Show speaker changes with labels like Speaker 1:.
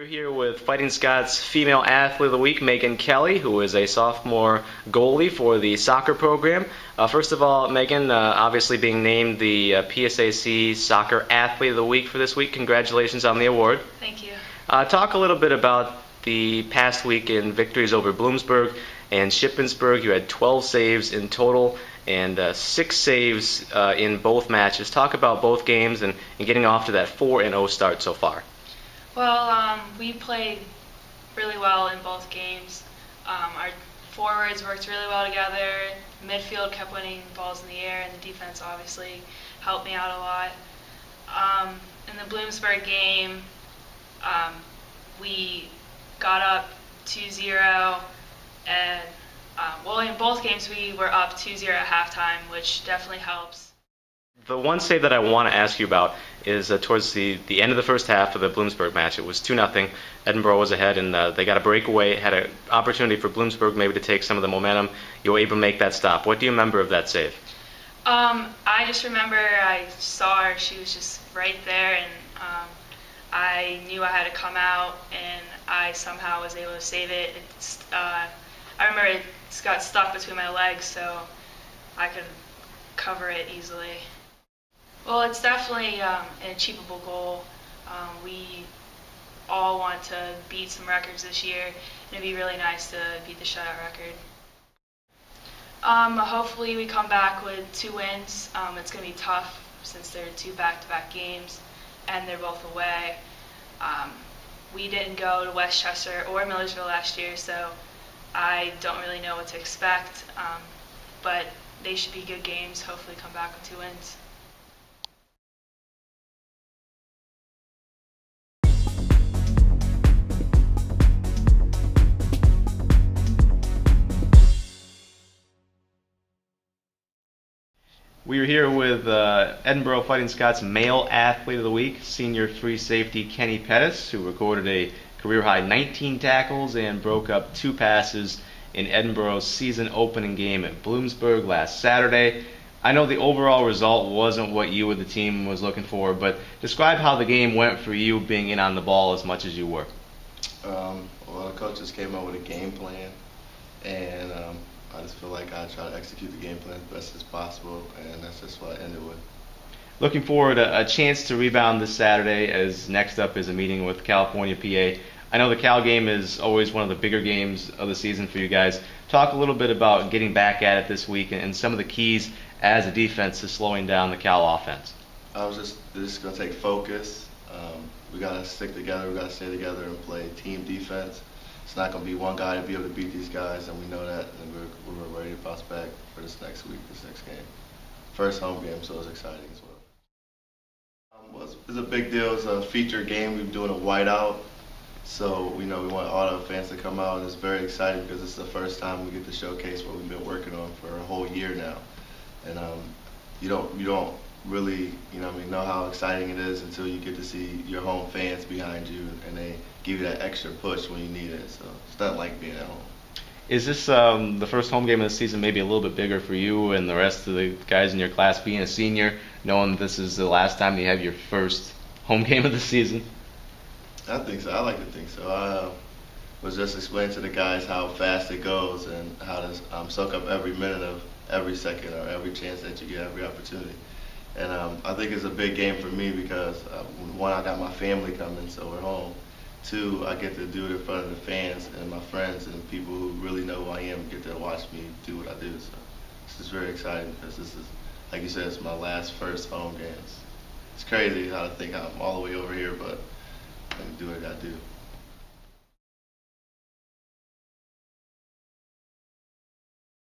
Speaker 1: We're here with Fighting Scots Female Athlete of the Week, Meghan Kelly, who is a sophomore goalie for the soccer program. First of all, Meghan, obviously being named the PSAC Soccer Athlete of the Week for this week. Congratulations on the award.
Speaker 2: Thank you.
Speaker 1: Talk a little bit about the past week in victories over Bloomsburg and Shippensburg. You had 12 saves in total and 6 saves in both matches. Talk about both games and getting off to that 4-0 start so far.
Speaker 2: Well, we played really well in both games. Our forwards worked really well together. Midfield kept winning balls in the air, and the defense obviously helped me out a lot. In the Bloomsburg game, we got up 2-0, and in both games we were up 2-0 at halftime, which definitely helps.
Speaker 1: The one save that I want to ask you about is towards the end of the first half of the Bloomsburg match. It was 2-0. Edinboro was ahead, and they got a breakaway, had an opportunity for Bloomsburg maybe to take some of the momentum. You were able to make that stop. What do you remember of that save?
Speaker 2: I just remember I saw her. She was just right there, and I knew I had to come out, and I somehow was able to save it. I remember it got stuck between my legs, so I could cover it easily. Well, it's definitely an achievable goal. We all want to beat some records this year, and it'd be really nice to beat the shutout record. Hopefully we come back with 2 wins. It's going to be tough since they're 2 back-to-back games, and they're both away. We didn't go to Westchester or Millersville last year, so I don't really know what to expect, but they should be good games. Hopefully come back with 2 wins.
Speaker 1: We are here with Edinboro Fighting Scots Male Athlete of the Week, senior free safety Kenny Pettis, who recorded a career-high 19 tackles and broke up 2 passes in Edinboro's season opening game at Bloomsburg last Saturday. I know the overall result wasn't what you or the team was looking for, but describe how the game went for you being in on the ball as much as you were.
Speaker 3: Well, the coaches came up with a game plan, and I just feel like I try to execute the game plan as best as possible, and that's just what I ended with.
Speaker 1: Looking forward to a chance to rebound this Saturday, as next up is a meeting with California, PA. I know the Cal game is always one of the bigger games of the season for you guys. Talk a little bit about getting back at it this week and some of the keys as a defense to slowing down the Cal offense.
Speaker 3: I was just going to take focus. We got to stick together. We got to stay together and play team defense. It's not going to be one guy to be able to beat these guys, and we know that, and we're ready to bounce back for this next week, this next game. First home game, so it's exciting as well. It's a big deal. It's a feature game. We're doing a whiteout, so we want all the fans to come out, and it's very exciting because it's the first time we get to showcase what we've been working on for a whole year now. And you don't really know how exciting it is until you get to see your home fans behind you, and they give you that extra push when you need it. So it's not like being at home.
Speaker 1: Is this the first home game of the season, maybe a little bit bigger for you and the rest of the guys in your class being a senior, knowing this is the last time you have your first home game of the season?
Speaker 3: I think so. I like to think so. I was just explaining to the guys how fast it goes and how to soak up every minute of every second or every chance that you get, every opportunity. And I think it's a big game for me because, 1, I got my family coming, so we're home. 2, I get to do it in front of the fans and my friends and people who really know who I am get to watch me do what I do. So this is very exciting because this is, like you said, it's my first home games. It's crazy how to think I'm all the way over here, but I can do what I got to do.